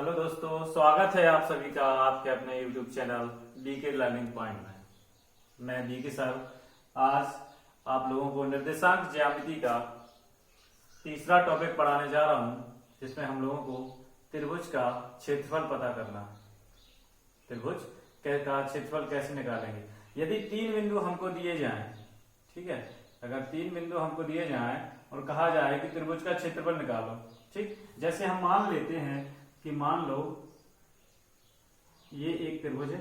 Hello दोस्तों, स्वागत है आप सभी का आपके अपने YouTube channel BK learning point में। मैं बीके सर आज आप लोगों को निर्देशांक ज्यामिति का तीसरा टॉपिक पढ़ाने जा रहा हूं, जिसमें हम लोगों को त्रिभुज का क्षेत्रफल पता करना है। त्रिभुज का क्षेत्रफल कैसे निकालेंगे? यदि तीन बिंदु हमको दिए जाएं, ठीक है, अगर तीन बिंदु हमको दिए जाएं और कहा जाए कि त्रिभुज का क्षेत्रफल निकालो, ठीक, जैसे हम मान लेते हैं कि मान लो ये एक त्रिभुज है,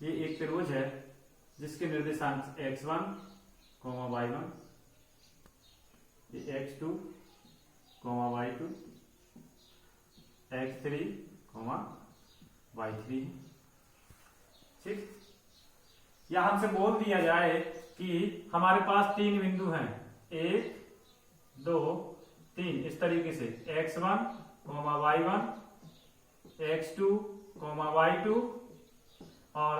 ये एक त्रिभुज है जिसके निर्देशांक x1, y1, ये x2, y2, x3, y3, ठीक। या हमसे बोल दिया जाए कि हमारे पास तीन बिंदु हैं, 1, 2, 3, इस तरीके से x1, y1, x2, y2 और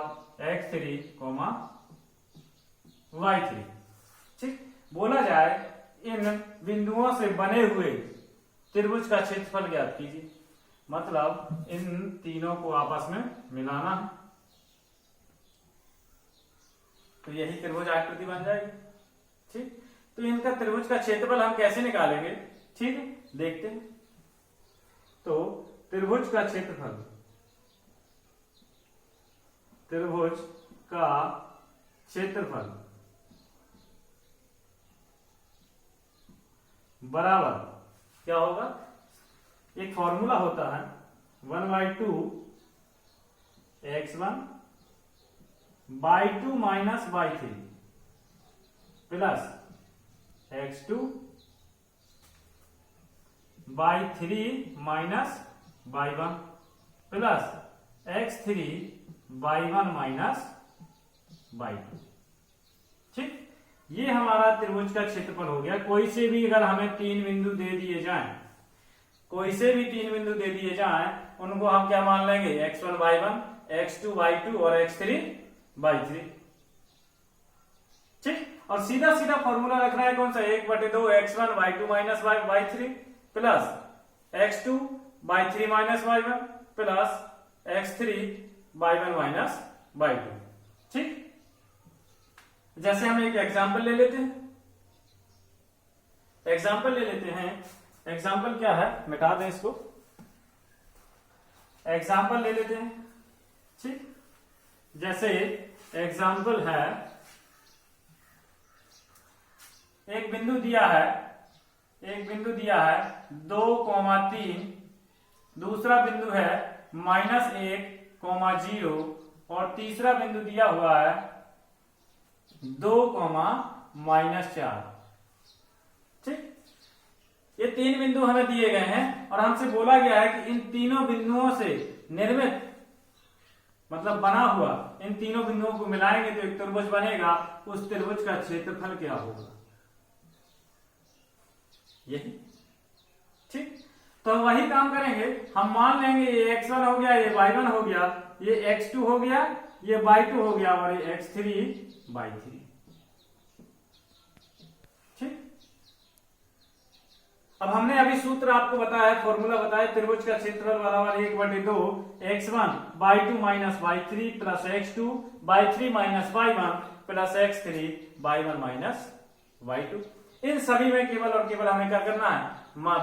x3, y3, ठीक। बोला जाए इन बिंदुओं से बने हुए त्रिभुज का क्षेत्रफल ज्ञात कीजिए। मतलब इन तीनों को आपस में मिलाना है तो यही त्रिभुज आकृति बन जाएगी, ठीक। तो इनका त्रिभुज का क्षेत्रफल हम कैसे निकालेंगे, ठीक है, देखते हैं। तो त्रिभुज का क्षेत्रफल, त्रिभुज का क्षेत्रफल बराबर क्या होगा? एक फॉर्मूला होता है 1/2 x1 y2 minus y3 plus x2 y3 minus y1 plus x3 y1 minus y2, ठीक। ये हमारा त्रिभुज का क्षेत्रफल हो गया। कोई से भी अगर हमें तीन बिंदु दे दिए जाएं, कोई से भी तीन बिंदु दे दिए जाएं, उनको हम क्या मान लेंगे? x1 y1, x2 y2 और x3 y3, ठीक। और सीधा सीधा फॉर्मूला रखना है कौन सा? 1/2 x1 y2 minus y3 plus x2 y3 minus y1 plus x3 y1 minus y2, ठीक। जैसे हम एक एग्जाम्पल ले लेते हैं, एग्जाम्पल ले लेते हैं। एग्जाम्पल क्या है? मिटा दें इसको। एग्जाम्पल ले लेते हैं, ठीक। जैसे एग्जाम्पल है, एक बिंदु दिया है, एक बिंदु दिया है 2,3, दूसरा बिंदु है -1, 0 और तीसरा बिंदु दिया हुआ है 2, -4, ठीक। ये तीन बिंदु हमें दिए गए हैं और हमसे बोला गया है कि इन तीनों बिंदुओं से निर्मित, मतलब बना हुआ, इन तीनों बिंदुओं को मिलाएंगे तो एक त्रिभुज बनेगा। उस त्रिभुज का क्षेत्रफल क्या होगा? यही, ठीक। तो हम वही काम करेंगे। हम मान लेंगे ये x1 हो गया, ये y1 हो गया, ये x2 हो गया, ये y2 हो गया और ये x3 y3, ठीक। अब हमने अभी सूत्र आपको बताया, फॉर्मूला बताया, त्रिभुज का क्षेत्रफल बराबर 1/2 x1 y2 minus y3 plus x2 y3 minus y1 plus x3 y1 minus y2। इन सभी में केवल और केवल हमें क्या करना है?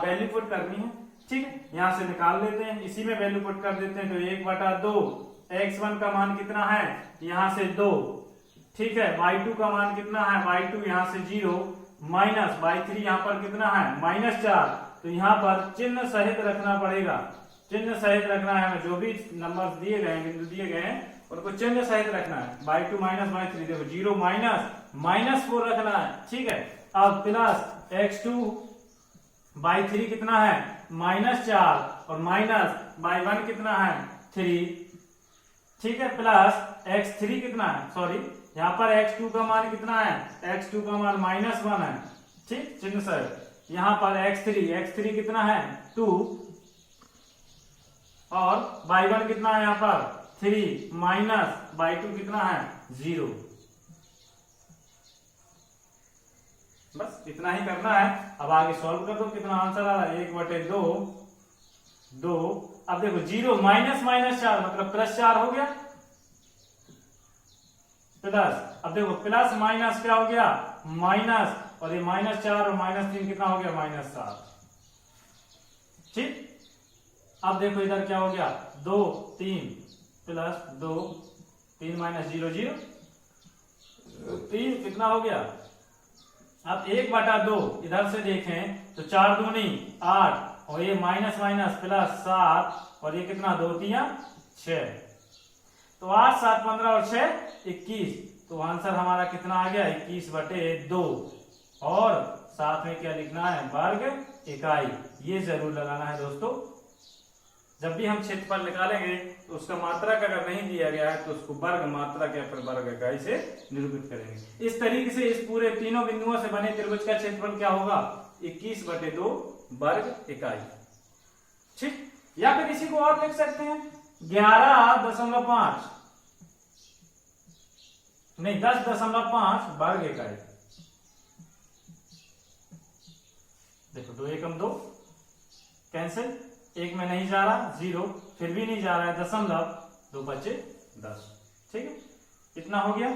वैल्यू पुट करनी है, ठीक है। यहां से निकाल लेते हैं, इसी में वैल्यू पुट कर देते हैं। तो 1/2 x1 का मान कितना है? यहां से 2, ठीक है। y2 का मान कितना है? y2 यहां से 0 माइनस y3 यहां पर कितना है? -4। तो यहां पर चिन्ह सहित रखना पड़ेगा, चिन्ह सहित रखना है हमें। जो भी नंबर दिए गए हैं, बिंदु दिए गए हैं, उनको चिन्ह सहित रखना है। y2 माइनस y3, देखो 0 माइनस -4 रखना है, ठीक है। अब प्लस x2 y3 कितना है? -4 और माइनस y1 कितना है? 3, ठीक है। प्लस x3 कितना है? सॉरी, यहां पर x2 का मान कितना है? x2 का मान -1 है, ठीक, चिन्ह सहित। यहां पर x3 कितना है? 2 और y1 कितना है? यहां पर 3 माइनस y2 कितना है? 0, बस इतना ही करना है। अब आगे सॉल्व कर दो, कितना आंसर आ रहा है 1/2 2। अब देखो 0 माइनस माइनस 4 मतलब +4 हो गया, प्लस, अब देखो प्लस माइनस क्या हो गया माइनस, और ये -4 और -3 कितना हो गया -7। ठीक, अब देखो इधर क्या हो गया 2 3 प्लस 2 3 -0 0 3 कितना हो गया। अब 1/2 इधर से देखें तो 4 दूनी 8 और ये माइनस माइनस प्लस 7 और ये कितना 2 3 6, तो 8 7 15 और 6 21, तो आंसर हमारा कितना आ गया 21/2। और साथ में क्या लिखना है वर्ग इकाई, ये जरूर लगाना है दोस्तों। जब भी हम क्षेत्रफल निकालेंगे तो उसका मात्रक अगर नहीं दिया गया है तो उसको वर्ग मात्रक या फिर वर्ग इकाई से निरूपित करेंगे। इस तरीके से इस पूरे तीनों बिंदुओं से बने त्रिभुज का क्षेत्रफल क्या होगा 21/2 वर्ग इकाई। ठीक, या फिर इसी को और लिख सकते हैं 11.5 नहीं 10.5 वर्ग इकाई। देखो 2 एकम 2 कैंसिल, एक में नहीं जा रहा 0, फिर भी नहीं जा रहा है दशमलव, 2 बचे 10। ठीक है, इतना हो गया,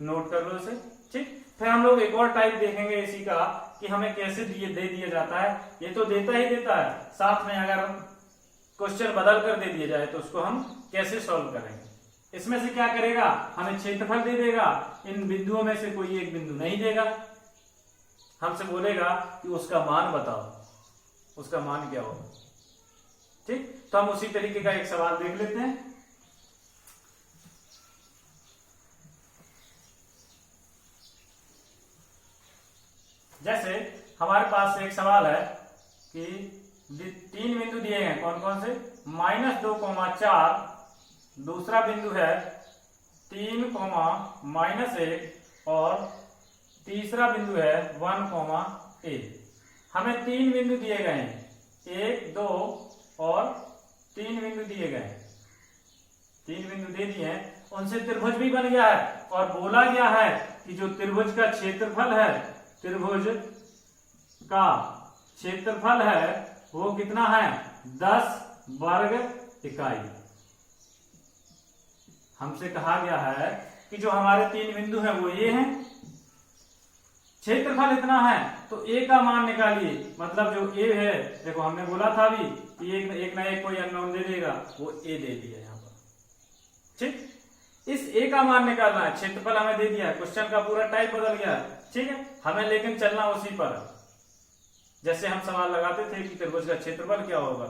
नोट कर लो इसे। ठीक, फिर हम लोग एक और टाइप देखेंगे इसी का कि हमें कैसे दे दिया जाता है। ये तो देता ही देता है, साथ में अगर क्वेश्चन बदल कर दे दिया जाए तो उसको हम कैसे सॉल्व करेंगे। इसमें से क्या करेगा, हमें क्षेत्रफल दे देगा, इन बिंदुओं में से कोई एक बिंदु नहीं देगा, हमसे बोलेगा कि उसका मान बताओ, उसका मान क्या होगा। ठीक, तो हम उसी तरीके का एक सवाल देख लेते हैं। जैसे हमारे पास एक सवाल है कि 3 बिंदु दिए गए, कौन कौन से -2,4, दूसरा बिंदु है 3, -1 और तीसरा बिंदु है 1,8। हमें 3 बिंदु दिए गए हैं, 1 2 और 3 बिंदु दिए गए हैं, 3 बिंदु दे दिए हैं, उनसे त्रिभुज भी बन गया है और बोला गया है कि जो त्रिभुज का क्षेत्रफल है, त्रिभुज का क्षेत्रफल है वो कितना है 10 वर्ग इकाई। हमसे कहा गया है कि जो हमारे 3 बिंदु हैं वो ये हैं, क्षेत्रफल इतना है तो ए का मान निकालिए, मतलब जो ए है, देखो हमने बोला था अभी कि एक ना एक कोई अननोन दे देगा, वो ए दे दिया यहाँ पर। ठीक, इस ए का मान निकालना है, क्षेत्रफल हमें दे दिया है, क्वेश्चन का पूरा टाइप बदल गया है। ठीक है, हमें लेकिन चलना उसी पर, जैसे हम सवाल लगाते थे कि त्रिभुज का क्षेत्रफल क्या होगा,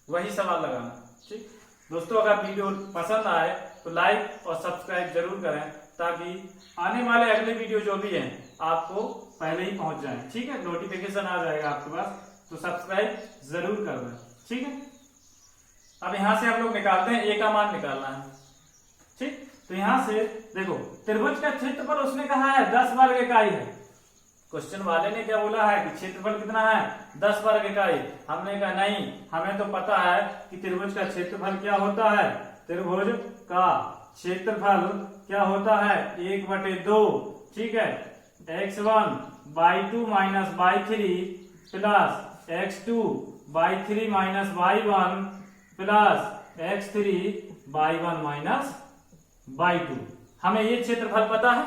वही सवाल लगाना। ठीक दोस्तों, अगर वीडियो पसंद आए तो लाइक और सब्सक्राइब जरूर करें, ताकि आने वाले अगले वीडियो जो भी हैं आपको पहले ही पहुंच जाए। ठीक है, नोटिफिकेशन आ जाएगा आपके पास, तो सब्सक्राइब जरूर कर दें। ठीक है, अब यहां से हम लोग निकालते हैं, ए का मान निकालना है। ठीक, तो यहां से देखो त्रिभुज का क्षेत्रफल उसने कहा है 10 वर्ग इकाई है, क्वेश्चन वाले ने क्या बोला है कि क्षेत्रफल कितना है 10 वर्ग इकाई। हमने कहा नहीं, हमें तो पता है कि त्रिभुज का क्षेत्रफल क्या होता है, त्रिभुज का क्षेत्रफल क्या होता है 1/2। ठीक है, x1/2 - y3 plus x2/3 - y1 plus x3/1 - y2। हमें ये क्षेत्रफल पता है,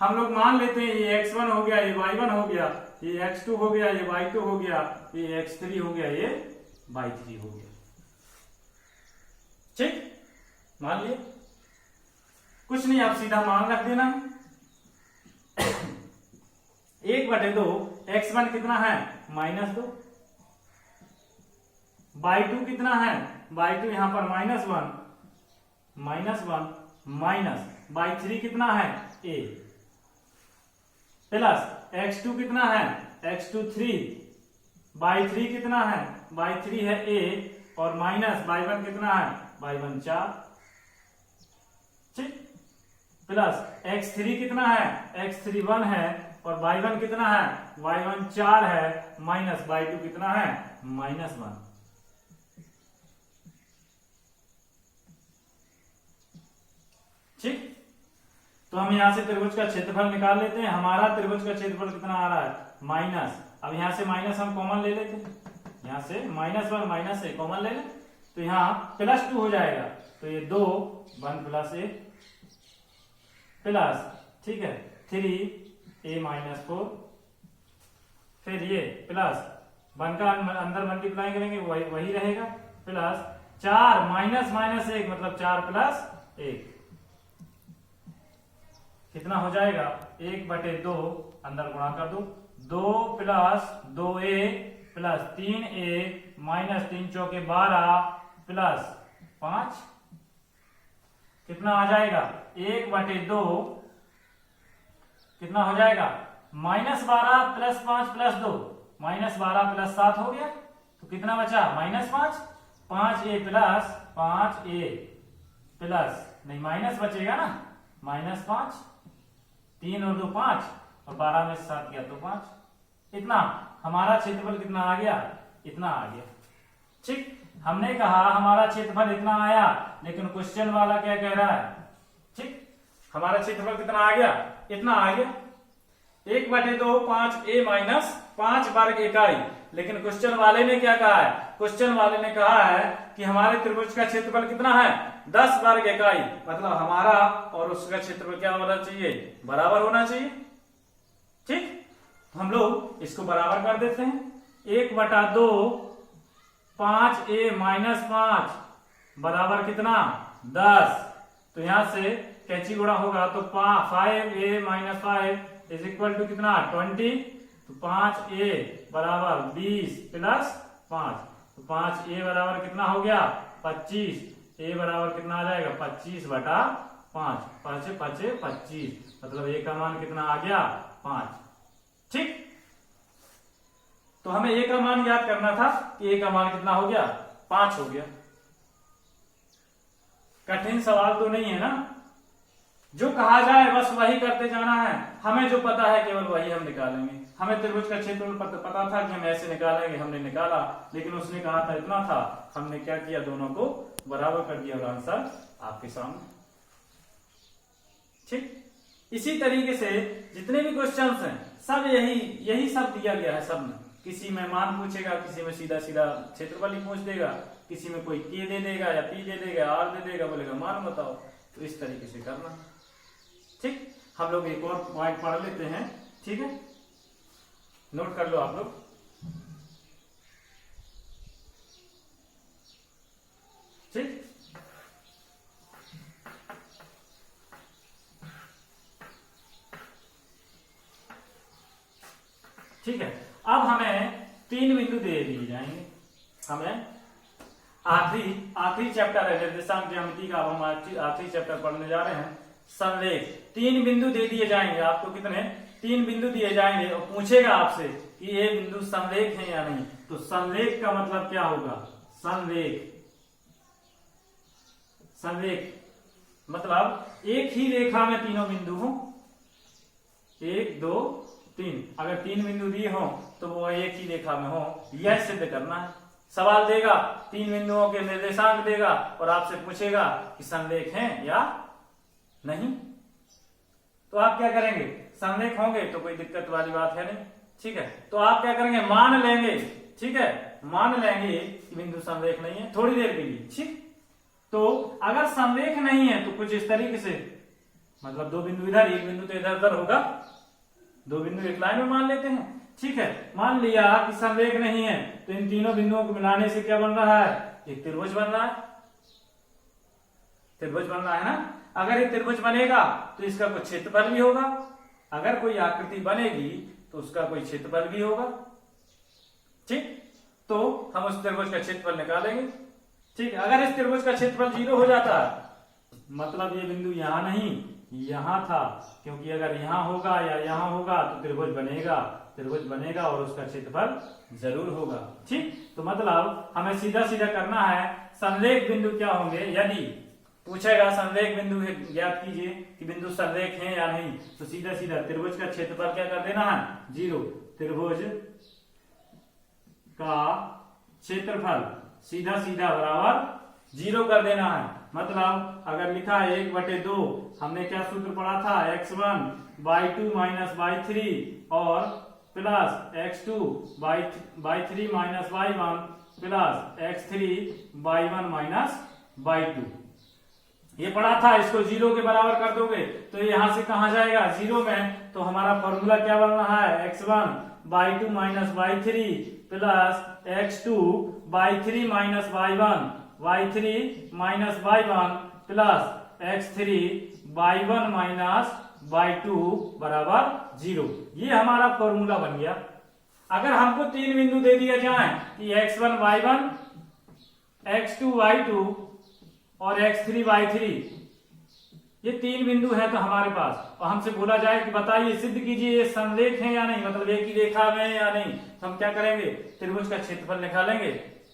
हम लोग मान लेते हैं ये x1 हो गया, ये y1 हो गया, ये x2 हो गया, ये y2 हो गया, ये x3 हो गया, ये y3 हो गया। ठीक, मान लिया, कुछ नहीं, आप सीधा मान रख देना। 1/2, x1 कितना है -2, y2 कितना है, y2 यहां पर -1 माइनस y3 कितना है a, प्लस x2 कितना है x2 3, y3 कितना है y3 है a, और माइनस y1 कितना है y1 4। ठीक, प्लस x3 कितना है x3 1 है, और y1 कितना है y1 4 है, माइनस y2 कितना है -1। ठीक, तो हम यहाँ से त्रिभुज का क्षेत्रफल निकाल लेते हैं। हमारा त्रिभुज का क्षेत्रफल कितना आ रहा है, माइनस, अब यहाँ से माइनस हम कॉमन ले लेते हैं, यहाँ से -1 -a कॉमन ले लें, तो यहाँ +2 हो जाएगा, तो ये 2 1 + a प्लस, ठीक है, 3a - 4, फिर ये प्लस 1 का अंदर मल्टीप्लाई करेंगे वही रहेगा, प्लस 4 -1 मतलब 4 + 1 कितना हो जाएगा, 1/2 अंदर गुणा कर दो, 2 + 2a प्लस 3a - 3 चौके 12 प्लस 5 कितना आ जाएगा, 1/2 कितना हो जाएगा, -12 + 5 + 2 -12 + 7 हो गया, तो कितना बचा, -5, 5a प्लस 5a प्लस नहीं माइनस बचेगा ना, -5, 3 और 2 5 और 12 में 7 गया तो 5, इतना हमारा क्षेत्रफल कितना आ गया, इतना आ गया। ठीक, हमने कहा हमारा क्षेत्रफल इतना आया, लेकिन क्वेश्चन वाला क्या कह रहा है, ठीक, हमारा क्षेत्रफल कितना आ गया, इतना आ गया, 1/2 5a - 5 वर्ग इकाई, लेकिन क्वेश्चन वाले ने क्या कहा है, क्वेश्चन वाले ने कहा है कि हमारे त्रिभुज का क्षेत्रफल कितना है, 10 वर्ग इकाई, मतलब हमारा और उसका क्षेत्रफल क्या होना चाहिए, बराबर होना चाहिए। ठीक, तो हम लोग इसको बराबर कर देते हैं, 1/2 5a - 5 बराबर कितना, 10, तो यहां से कैंची गुणा होगा तो 5a - 5 इज इक्वल टू कितना, 20, तो 5a बराबर 20 प्लस 5, तो 5a बराबर कितना हो गया, 25, a बराबर कितना आ जाएगा, 25/5, 5 × 5 = 25, मतलब a का मान कितना आ गया, 5। ठीक, तो हमें a का मान याद करना था कि a का मान कितना हो गया, 5 हो गया। कठिन सवाल तो नहीं है ना, जो कहा जाए बस वही करते जाना है, हमें जो पता है केवल वही हम निकालेंगे। हमें त्रिभुज का क्षेत्रफल पता था कि हम ऐसे निकालेंगे, हमने निकाला, लेकिन उसने कहा था इतना था, हमने क्या किया, दोनों को बराबर कर दिया और आंसर आपके सामने। ठीक, इसी तरीके से जितने भी क्वेश्चंस हैं सब यही सब दिया गया है, सब में किसी में मान पूछेगा, किसी में सीधा सीधा क्षेत्रफल ही पूछ देगा, किसी में कोई k दे देगा या p दे देगा, r दे देगा, बोलेगा मान बताओ, तो इस तरीके से करना। ठीक, हम लोग एक और पॉइंट पढ़ लेते हैं, ठीक है, नोट कर लो आप लोग। ठीक, ठीक है, अब हमें 3 बिंदु दे दिए जाएंगे, हमें आखिरी चैप्टर है निर्देशांक ज्यामिति का, अब हम आखिरी चैप्टर पढ़ने जा रहे हैं, संरेख। 3 बिंदु दे दिए जाएंगे आपको, कितने, 3 बिंदु दिए जाएंगे और पूछेगा आपसे कि ये बिंदु संरेख है या नहीं, तो संरेख का मतलब क्या होगा, संरेख मतलब एक ही रेखा में तीनों बिंदु हो, 1 2 3, अगर 3 बिंदु दिए हो तो वो एक ही रेखा में हो, यह सिद्ध करना है। सवाल देगा, 3 बिंदुओं के निर्देशांक देगा और आपसे पूछेगा कि संरेख हैं या नहीं, तो आप क्या करेंगे, संरेख होंगे तो कोई दिक्कत वाली बात है नहीं। ठीक है, तो आप क्या करेंगे, मान लेंगे, ठीक है, मान लेंगे कि बिंदु संरेख नहीं है थोड़ी देर के लिए। ठीक, तो अगर संरेख नहीं है तो कुछ इस तरीके से, मतलब 2 बिंदु इधर, 1 बिंदु तो इधर उधर होगा, 2 बिंदु एक लाइन में मान लेते हैं। ठीक है, मान लिया कि संरेख नहीं है, तो इन तीनों बिंदुओं को मिलाने से क्या बन रहा है, एक त्रिभुज बन रहा है, त्रिभुज बन रहा है ना। अगर ये त्रिभुज बनेगा तो इसका कुछ क्षेत्रफल भी होगा, अगर कोई आकृति बनेगी तो उसका कोई क्षेत्रफल भी होगा। ठीक, तो हम उस त्रिभुज का क्षेत्रफल निकालेंगे। ठीक, अगर इस त्रिभुज का क्षेत्रफल 0 हो जाता है, मतलब ये बिंदु यहां नहीं यहां था, क्योंकि अगर यहां होगा या यहां होगा तो त्रिभुज बनेगा और उसका क्षेत्रफल जरूर होगा। ठीक, तो मतलब हमें सीधा सीधा करना है, संरेख बिंदु क्या होंगे, यदि पूछेगा संरेख बिंदु ज्ञात कीजिए कि बिंदु संरेख है या नहीं, तो सीधा सीधा त्रिभुज का क्षेत्रफल क्या कर देना है, 0, त्रिभुज का क्षेत्रफल सीधा सीधा बराबर 0 कर देना है। मतलब अगर लिखा है 1/2, हमने क्या सूत्र पढ़ा था, x1/2 माइनस y3 और plus x2/3 minus y1 plus x3/1 minus y2, ये पढ़ा था। इसको 0 के बराबर कर दोगे तो यहां से कहां जाएगा 0 में, तो हमारा फॉर्मूला क्या बन रहा है, x1/2 minus y3 plus x2/3 minus y1 y3 minus y1 plus x3/1 minus y2 बराबर 0। ये हमारा फॉर्मूला बन गया। अगर हमको 3 बिंदु दे दिया जाए कि x1 y1 x2 y2 और x3 y3, ये 3 बिंदु है तो हमारे पास, और हमसे बोला जाए कि बताइए सिद्ध कीजिए ये समलेख है या नहीं, मतलब एक ही रेखा में या नहीं, तो हम क्या करेंगे, त्रिभुज का क्षेत्रफल निकालेंगे,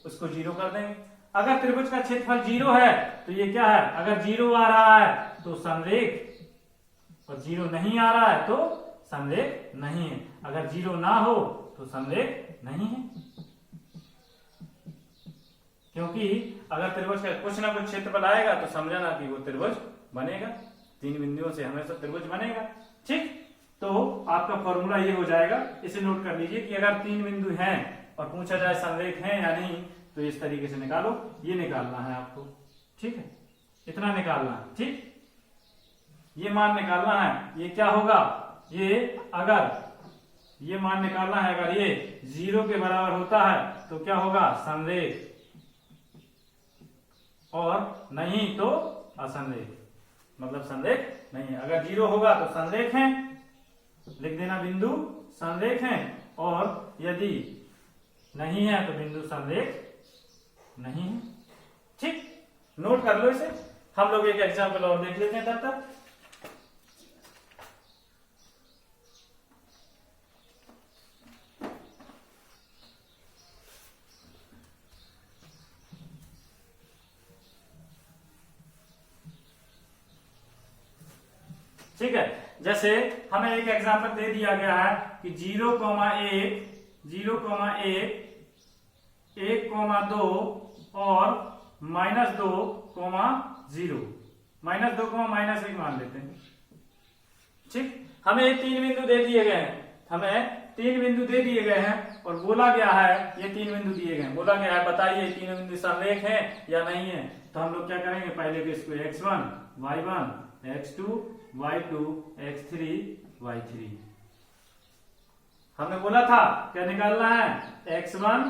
उसको 0 कर देंगे। अगर त्रिभुज का क्षेत्रफल 0 है तो ये क्या है, अगर 0 आ रहा है तो समलेख, और 0 नहीं आ रहा है तो समलेख नहीं है। अगर 0 ना हो तो समलेख नहीं है, क्योंकि अगर त्रिभुज का कुछ ना कुछ क्षेत्रफल आएगा तो समझना कि वो त्रिभुज बनेगा, 3 बिंदुओं से हमेशा त्रिभुज बनेगा। ठीक, तो आपका फॉर्मूला ये हो जाएगा। इसे नोट कर लीजिए कि अगर 3 बिंदु हैं और पूछा जाए समलेख है या नहीं, तो इस तरीके से निकालो, ये निकालना है आपको। ठीक है, इतना निकालना है। ठीक, ये मान निकालना है। ये क्या होगा, ये अगर ये मान निकालना है, अगर ये 0 के बराबर होता है तो क्या होगा, समलेख, और नहीं तो असमलेख, मतलब समलेख नहीं है। अगर 0 होगा तो समलेख है, लिख देना बिंदु समलेख है, और यदि नहीं है तो बिंदु समलेख नहीं है। ठीक, नोट कर लो इसे। हम लोग एक एग्जाम्पल और देख लेते हैं तब तक। ठीक है, जैसे हमें एक एग्जांपल दे दिया गया है कि 0,1, 0,1, 1,2 और -2,0, -2, -1 मान लेते हैं। ठीक, हमें ये 3 बिंदु दे दिए गए हैं, हमें 3 बिंदु दे दिए गए हैं और बोला गया है, ये 3 बिंदु दिए गए हैं, बोला गया है बताइए 3 बिंदु समलेख है या नहीं है। तो हम लोग क्या करेंगे, पहले तो इसको x1 y1 x2 y2 x3 y3, हमने बोला था क्या निकालना है, x1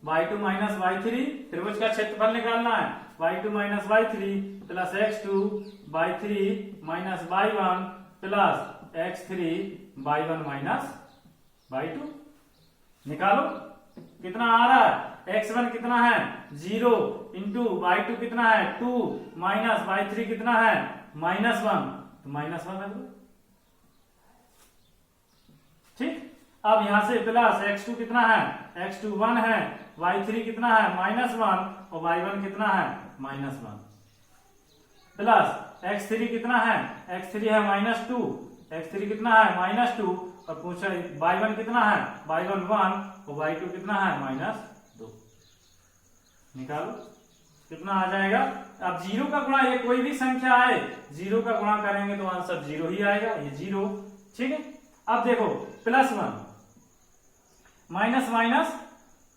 y2 माइनस y3, त्रिभुज का क्षेत्रफल निकालना है, y2 minus y3 plus x2 y3 minus y1 plus x3 y1 minus y2। निकालो कितना आ रहा है, x1 कितना है 0 इंटू y2 कितना है 2 माइनस y3 कितना है -1, तो -1 है। ठीक, अब यहां से प्लस x2 कितना है, x2 1 है, y3 कितना है -1 और y1 कितना है -1, प्लस x3 कितना है, x3 है -2, x3 कितना है -2 और पूछा y1 कितना है, y1 1 और y2 कितना है -2। निकालो कितना आ जाएगा। अब 0 का गुणा, ये कोई भी संख्या आए 0 का गुणा करेंगे तो आंसर 0 ही आएगा, ये 0। ठीक है, अब देखो +1 माइनस माइनस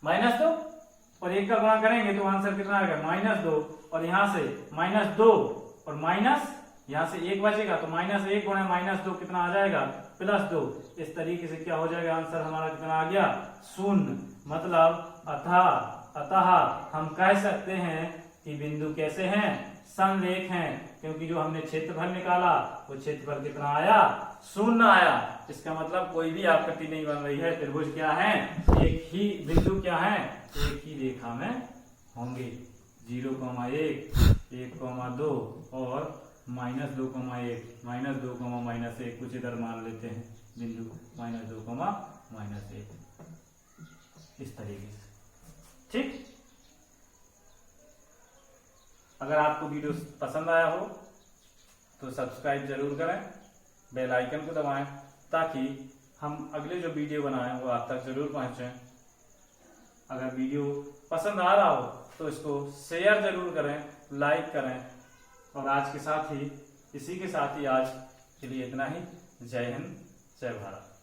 -2 और 1 का गुणा करेंगे तो आंसर कितना आएगा -2, और यहां से -2 और माइनस यहां से 1 बचेगा तो -1 गुणा -2 कितना आ जाएगा +2। इस तरीके से क्या हो जाएगा, आंसर हमारा कितना आ गया 0। मतलब अतः हम कह सकते हैं कि बिंदु कैसे हैं, समलेख हैं, क्योंकि जो हमने क्षेत्रफल निकाला वो क्षेत्रफल कितना आया 0 आया। इसका मतलब कोई भी आकृति नहीं बन रही है, त्रिभुज क्या है, एक ही बिंदु क्या है, एक ही रेखा में होंगे। 0,1, 1,2 और -2,1, -2, कुछ इधर मान लेते हैं बिंदु -2, -1, इस तरीके से। ठीक, अगर आपको वीडियो पसंद आया हो तो सब्सक्राइब जरूर करें, बेल आइकन को दबाएं ताकि हम अगले जो वीडियो बनाएं वो आप तक जरूर पहुंचे। अगर वीडियो पसंद आ रहा हो तो इसको शेयर जरूर करें लाइक करें। और आज के साथ ही इसी के साथ ही आज के लिए इतना ही। जय हिंद, जय भारत।